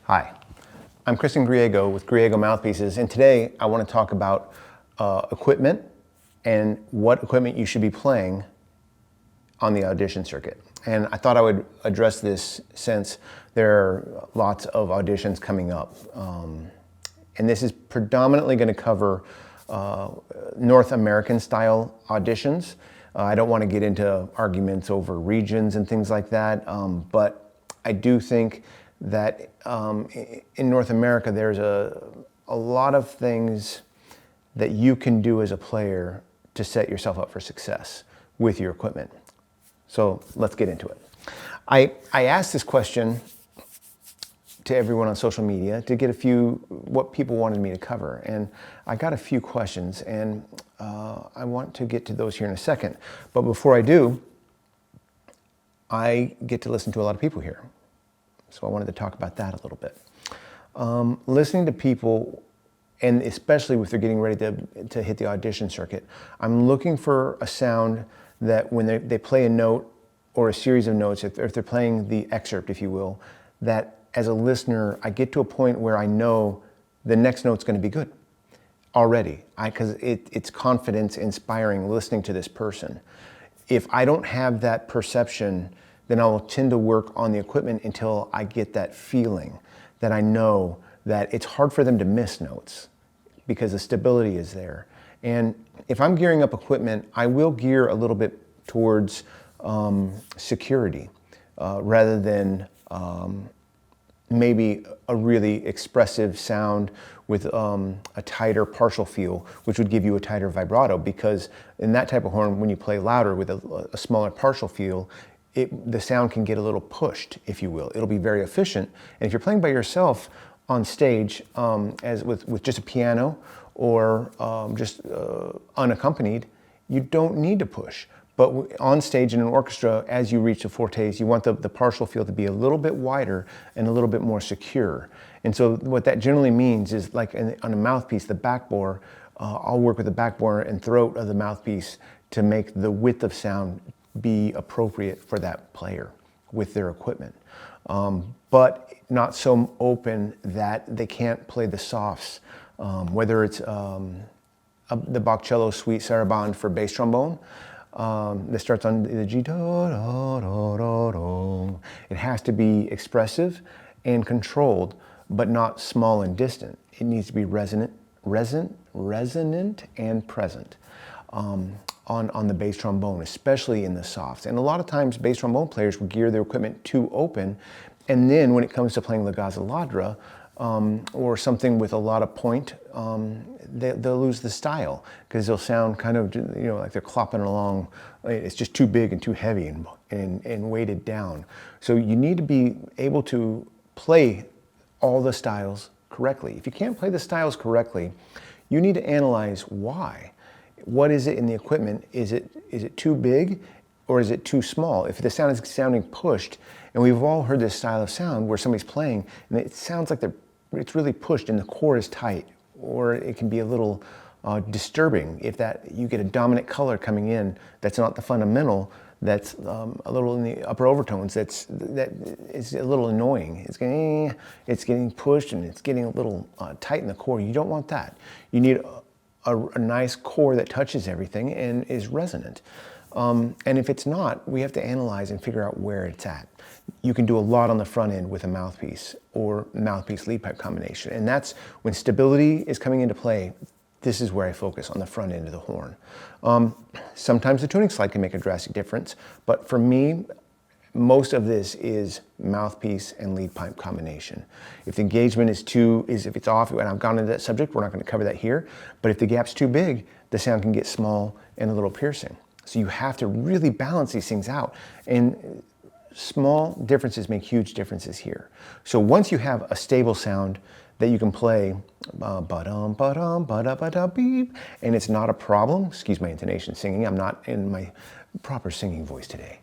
Hi, I'm Christan Griego with Griego Mouthpieces, and today I want to talk about equipment and what equipment you should be playing on the audition circuit. And I thought I would address this since there are lots of auditions coming up. And this is predominantly going to cover North American style auditions. I don't want to get into arguments over regions and things like that, but I do think that in North America there's a lot of things that you can do as a player to set yourself up for success with your equipment. So let's get into it. I asked this question to everyone on social media to get what people wanted me to cover, and I got a few questions, and I want to get to those here in a second. But before I do, I get to listen to a lot of people here. So I wanted to talk about that a little bit. Listening to people, and especially if they're getting ready to hit the audition circuit, I'm looking for a sound that when they play a note or a series of notes, if they're playing the excerpt, if you will, that as a listener, I get to a point where I know the next note's going to be good already, because it's confidence inspiring listening to this person. If I don't have that perception, then I will tend to work on the equipment until I get that feeling that I know that it's hard for them to miss notes because the stability is there. And if I'm gearing up equipment, I will gear a little bit towards security rather than maybe a really expressive sound with a tighter partial feel, which would give you a tighter vibrato, because in that type of horn, when you play louder with a smaller partial feel, the sound can get a little pushed, if you will. It'll be very efficient. And if you're playing by yourself on stage, as with just a piano or just unaccompanied, you don't need to push. But on stage in an orchestra, as you reach the fortes, you want the partial feel to be a little bit wider and a little bit more secure. And so what that generally means is, like on a mouthpiece, the backbore, I'll work with the backbore and throat of the mouthpiece to make the width of sound be appropriate for that player with their equipment. But not so open that they can't play the softs, whether it's the Bach-cello Suite Sarabande for bass trombone, that starts on the G. It has to be expressive and controlled, but not small and distant. It needs to be resonant and present on the bass trombone, especially in the softs. And a lot of times bass trombone players will gear their equipment too open, and then when it comes to playing La Gazzaladra or something with a lot of point, they'll lose the style because they'll sound kind of, like they're clopping along. It's just too big and too heavy and weighted down. So you need to be able to play all the styles correctly. If you can't play the styles correctly, you need to analyze why. What is it in the equipment? Is it too big or is it too small? If the sound is sounding pushed, and we've all heard this style of sound where somebody's playing and it sounds like it's really pushed and the core is tight, or it can be a little disturbing if you get a dominant color coming in that's not the fundamental, that's a little in the upper overtones, that is a little annoying. It's getting pushed and it's getting a little tight in the core. You don't want that. You need a nice core that touches everything and is resonant. And if it's not, we have to analyze and figure out where it's at. You can do a lot on the front end with a mouthpiece or mouthpiece lead pipe combination. And that's when stability is coming into play. This is where I focus, on the front end of the horn. Sometimes the tuning slide can make a drastic difference, but for me, most of this is mouthpiece and lead pipe combination. If the engagement if it's off, and I've gone into that subject, we're not going to cover that here, but if the gap's too big, the sound can get small and a little piercing. So you have to really balance these things out. And small differences make huge differences here. So once you have a stable sound that you can play, ba-dum, and it's not a problem, excuse my intonation singing, I'm not in my proper singing voice today.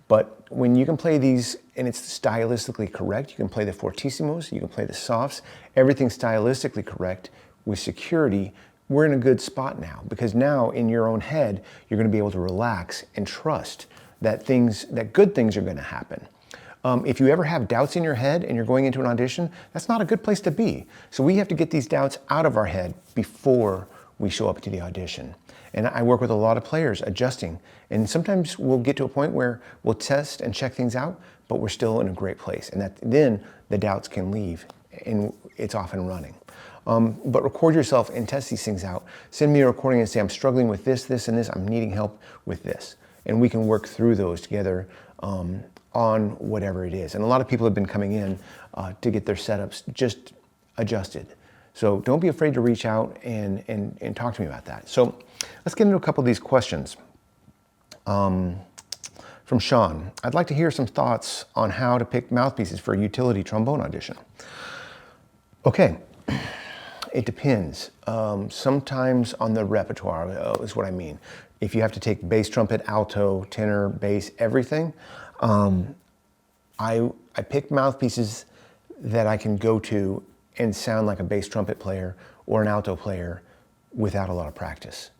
But when you can play these and it's stylistically correct, you can play the fortissimos, you can play the softs, everything's stylistically correct with security, we're in a good spot now, because now in your own head, you're going to be able to relax and trust that good things are going to happen. If you ever have doubts in your head and you're going into an audition, that's not a good place to be. So we have to get these doubts out of our head before we show up to the audition. And I work with a lot of players adjusting. And sometimes we'll get to a point where we'll test and check things out, but we're still in a great place. And then the doubts can leave and it's off and running. But record yourself and test these things out. Send me a recording and say, I'm struggling with this, this, and this. I'm needing help with this. And we can work through those together on whatever it is. And a lot of people have been coming in to get their setups just adjusted. So don't be afraid to reach out and talk to me about that. So let's get into a couple of these questions. From Sean, I'd like to hear some thoughts on how to pick mouthpieces for a utility trombone audition. Okay, it depends. Sometimes on the repertoire is what I mean. If you have to take bass, trumpet, alto, tenor, bass, everything, I pick mouthpieces that I can go to and sound like a bass trumpet player or an alto player without a lot of practice.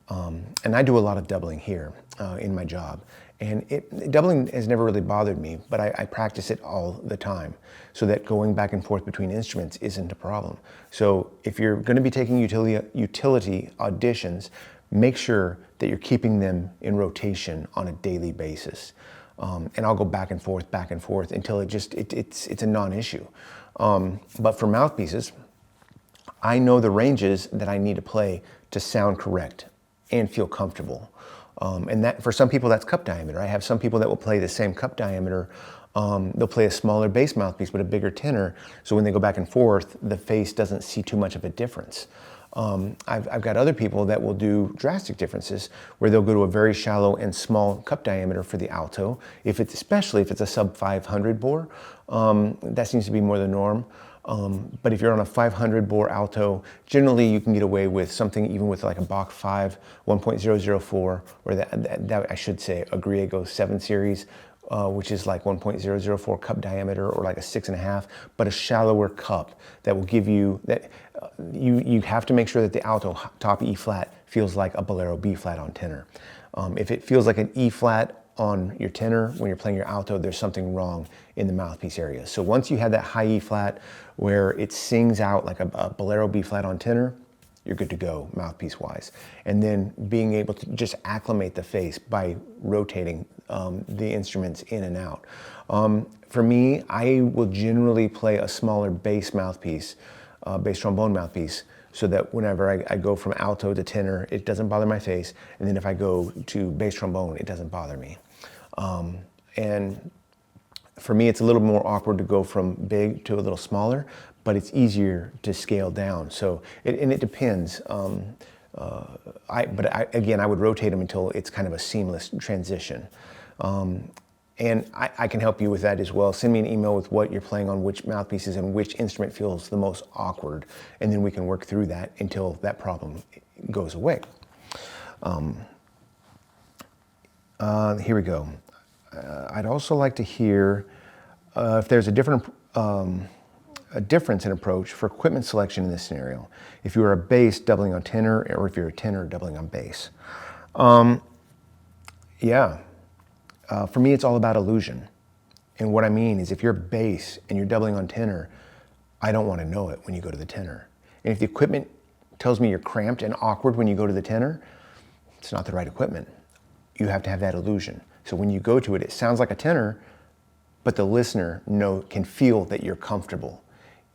And I do a lot of doubling here in my job. And doubling has never really bothered me, but I practice it all the time so that going back and forth between instruments isn't a problem. So if you're going to be taking utility auditions, make sure that you're keeping them in rotation on a daily basis. And I'll go back and forth until it's a non-issue. But for mouthpieces, I know the ranges that I need to play to sound correct and feel comfortable. And that for some people that's cup diameter. I have some people that will play the same cup diameter. They'll play a smaller bass mouthpiece but a bigger tenor, so when they go back and forth, the face doesn't see too much of a difference. I've got other people that will do drastic differences where they'll go to a very shallow and small cup diameter for the alto, especially if it's a sub 500 bore. That seems to be more the norm. But if you're on a 500 bore alto, generally you can get away with something even with like a Bach 5 1.004, or that I should say a Griego 7 series, which is like 1.004 cup diameter, or like a 6.5, but a shallower cup that will give you that. You have to make sure that the alto top E flat feels like a bolero B flat on tenor. If it feels like an E flat on your tenor when you're playing your alto, there's something wrong in the mouthpiece area. So once you have that high E flat where it sings out like a bolero B flat on tenor, you're good to go mouthpiece wise. And then being able to just acclimate the face by rotating the instruments in and out. For me, I will generally play a smaller bass mouthpiece, bass trombone mouthpiece, so that whenever I go from alto to tenor, it doesn't bother my face. And then if I go to bass trombone, it doesn't bother me. And for me, it's a little more awkward to go from big to a little smaller, but it's easier to scale down. So, it depends. Again, I would rotate them until it's kind of a seamless transition. And I can help you with that as well. Send me an email with what you're playing on which mouthpieces and which instrument feels the most awkward. And then we can work through that until that problem goes away. Here we go. I'd also like to hear if there's a difference in approach for equipment selection in this scenario. If you are a bass doubling on tenor, or if you're a tenor doubling on bass. For me, it's all about illusion. And what I mean is if you're bass and you're doubling on tenor, I don't want to know it when you go to the tenor. And if the equipment tells me you're cramped and awkward when you go to the tenor, it's not the right equipment. You have to have that illusion. So when you go to it, it sounds like a tenor, but the listener can feel that you're comfortable.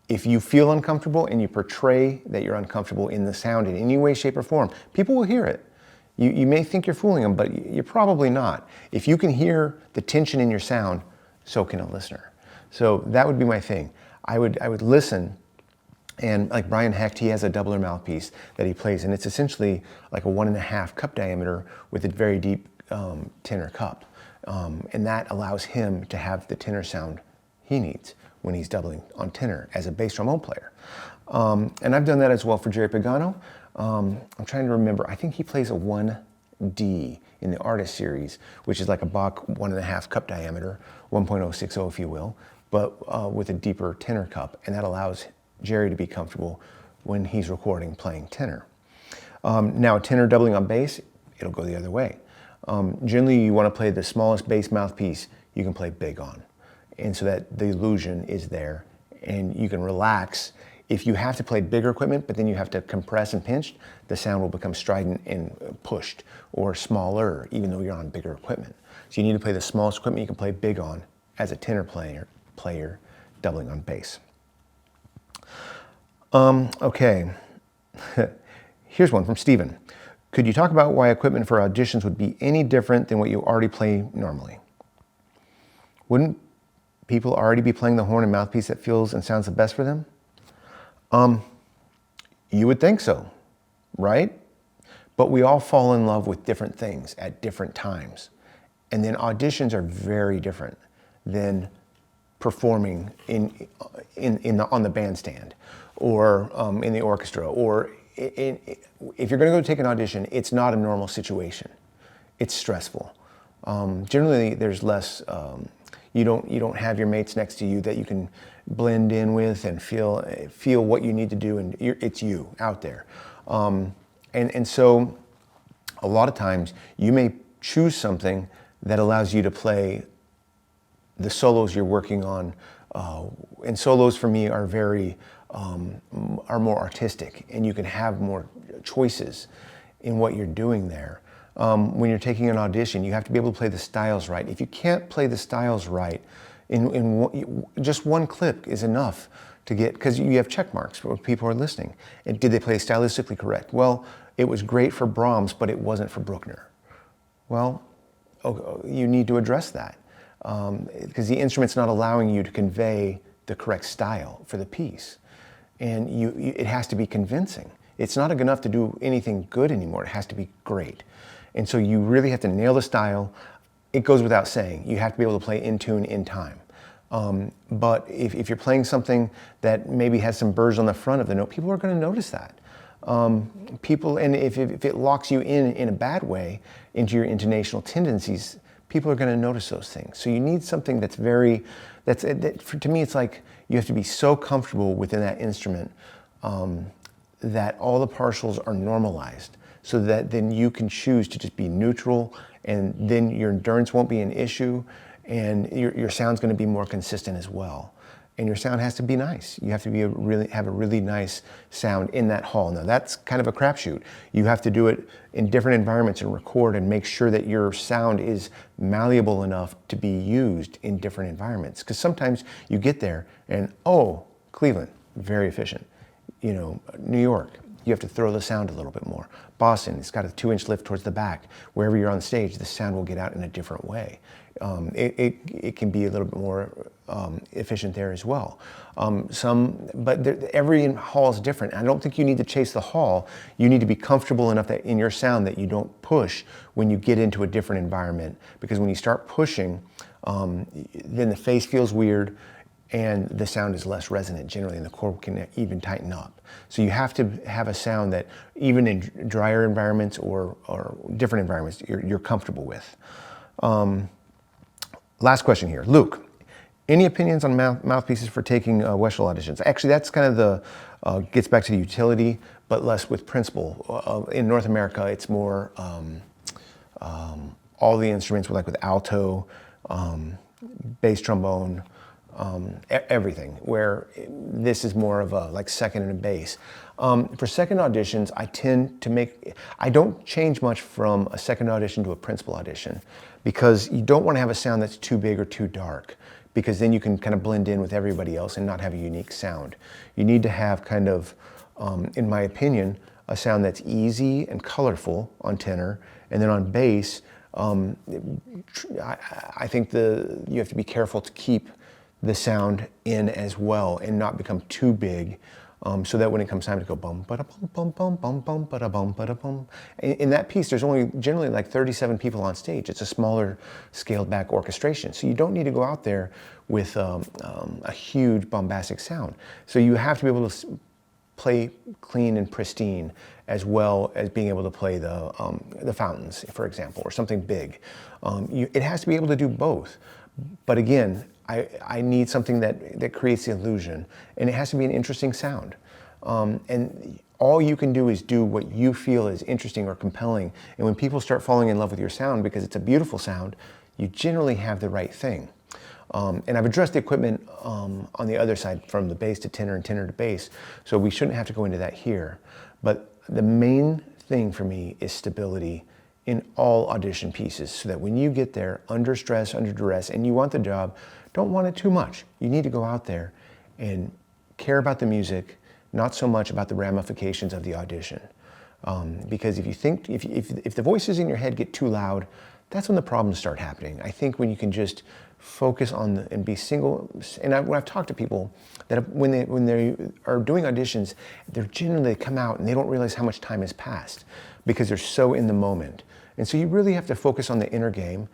If you feel uncomfortable and you portray that you're uncomfortable in the sound in any way, shape, or form, people will hear it. You may think you're fooling them, but you're probably not. If you can hear the tension in your sound, so can a listener. So that would be my thing. I would listen, and like Brian Hecht, he has a doubler mouthpiece that he plays, and it's essentially like a 1.5 cup diameter with a very deep tenor cup. And that allows him to have the tenor sound he needs when he's doubling on tenor as a bass trombone player. And I've done that as well for Jerry Pagano. I'm trying to remember, I think he plays a 1D in the Artist series, which is like a Bach 1.5 cup diameter, 1.060 if you will, but with a deeper tenor cup, and that allows Jerry to be comfortable when he's recording playing tenor. Now a tenor doubling on bass, it'll go the other way. Generally you want to play the smallest bass mouthpiece you can play big on. and so that the illusion is there, and you can relax. If you have to play bigger equipment, but then you have to compress and pinch, the sound will become strident and pushed, or smaller, even though you're on bigger equipment. So you need to play the smallest equipment you can play big on as a tenor player doubling on bass. Okay, here's one from Steven. Could you talk about why equipment for auditions would be any different than what you already play normally? Wouldn't people already be playing the horn and mouthpiece that feels and sounds the best for them? You would think so, right? But we all fall in love with different things at different times. And then auditions are very different than performing on the bandstand, or in the orchestra, or if you're going to go take an audition, it's not a normal situation. It's stressful. Generally, there's less. You don't have your mates next to you that you can blend in with and feel what you need to do, and it's you out there. And so, a lot of times you may choose something that allows you to play the solos you're working on, and solos for me are are more artistic, and you can have more choices in what you're doing there. When you're taking an audition, you have to be able to play the styles right. If you can't play the styles right, just one clip is enough to get, because you have check marks where people are listening. And did they play stylistically correct? Well, it was great for Brahms, but it wasn't for Bruckner. Well, you need to address that, because the instrument's not allowing you to convey the correct style for the piece. And it has to be convincing. It's not enough to do anything good anymore. It has to be great. And so you really have to nail the style. It goes without saying. You have to be able to play in tune in time. But if you're playing something that maybe has some burrs on the front of the note, people are going to notice that. And if it locks you in a bad way into your intonational tendencies, people are going to notice those things. So you need something that's to me, it's like you have to be so comfortable within that instrument that all the partials are normalized, so that then you can choose to just be neutral, and then your endurance won't be an issue, and your sound's going to be more consistent as well. And your sound has to be nice. You have to have a really nice sound in that hall. Now that's kind of a crapshoot. You have to do it in different environments and record and make sure that your sound is malleable enough to be used in different environments. Because sometimes you get there and, oh, Cleveland, very efficient. New York, you have to throw the sound a little bit more. Boston, it's got a 2-inch lift towards the back. Wherever you're on stage, the sound will get out in a different way. It can be a little bit more efficient there as well. But every hall is different. I don't think you need to chase the hall. You need to be comfortable enough that in your sound that you don't push when you get into a different environment. Because when you start pushing, then the face feels weird, and the sound is less resonant generally, and the chord can even tighten up. So you have to have a sound that even in drier environments or different environments, you're comfortable with. Last question here. Luke, any opinions on mouthpieces for taking Westphal auditions? Actually, that's kind of gets back to the utility, but less with principle. In North America, it's more all the instruments with alto, bass trombone, everything, where this is more of a second and a bass. For second auditions, I don't change much from a second audition to a principal audition, because you don't want to have a sound that's too big or too dark, because then you can kind of blend in with everybody else and not have a unique sound. You need to have kind of, in my opinion, a sound that's easy and colorful on tenor, and then on bass, I think you have to be careful to keep the sound in as well and not become too big, so that when it comes time to go bum ba da bum bum bum bum ba da bum ba da bum. In that piece, there's only generally 37 people on stage. It's a smaller, scaled back orchestration, so you don't need to go out there with a huge bombastic sound. So you have to be able to play clean and pristine, as well as being able to play the fountains, for example, or something big. It has to be able to do both. But again, I need something that creates the illusion, and it has to be an interesting sound. And all you can do is do what you feel is interesting or compelling. And when people start falling in love with your sound because it's a beautiful sound, you generally have the right thing. And I've addressed the equipment on the other side from the bass to tenor and tenor to bass, so we shouldn't have to go into that here. But the main thing for me is stability in all audition pieces, so that when you get there under stress, under duress, and you want the job, don't want it too much. You need to go out there and care about the music, not so much about the ramifications of the audition. Because if you think, if the voices in your head get too loud, that's when the problems start happening. I think when you can just focus on and be single, and when I've talked to people that when they are doing auditions, they're generally come out and they don't realize how much time has passed because they're so in the moment. And so you really have to focus on the inner game,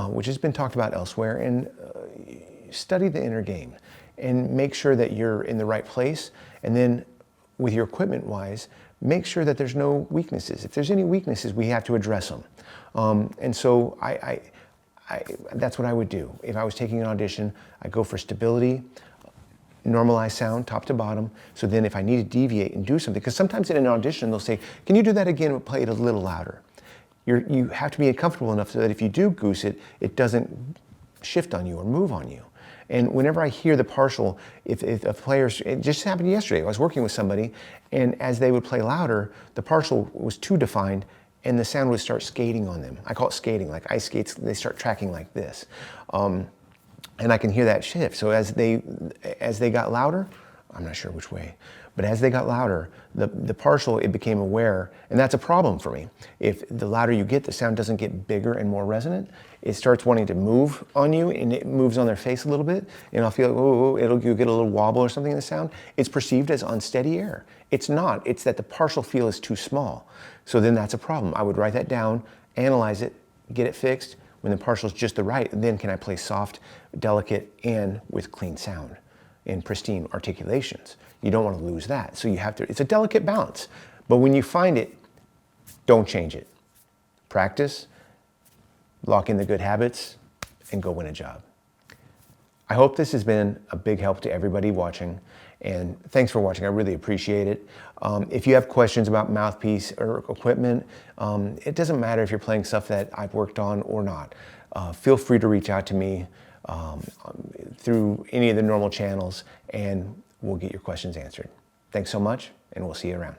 which has been talked about elsewhere, and study the inner game and make sure that you're in the right place. And then with your equipment wise, make sure that there's no weaknesses. If there's any weaknesses, we have to address them. And so that's what I would do. If I was taking an audition, I'd go for stability, normalized sound, top to bottom. So then if I need to deviate and do something, because sometimes in an audition, they'll say, can you do that again and play it a little louder? You have to be comfortable enough so that if you do goose it, it doesn't shift on you or move on you. And whenever I hear the partial, if a player's, it just happened yesterday, I was working with somebody, and as they would play louder, the partial was too defined, and the sound would start skating on them. I call it skating, like ice skates, they start tracking like this. And I can hear that shift. So as they got louder, I'm not sure which way, but as they got louder, the partial, it became aware, and that's a problem for me. If the louder you get, the sound doesn't get bigger and more resonant, it starts wanting to move on you, and it moves on their face a little bit, and I'll feel, oh, you get a little wobble or something in the sound. It's perceived as unsteady air. It's not, it's that the partial feel is too small. So then that's a problem. I would write that down, analyze it, get it fixed. When the partial is just the right, then can I play soft, delicate, and with clean sound and pristine articulations. You don't want to lose that. So you have to, it's a delicate balance. But when you find it, don't change it. Practice, lock in the good habits, and go win a job. I hope this has been a big help to everybody watching, and thanks for watching. I really appreciate it. If you have questions about Mouthpiece or equipment, it doesn't matter if you're playing stuff that I've worked on or not. Feel free to reach out to me through any of the normal channels, and we'll get your questions answered. Thanks so much, and we'll see you around.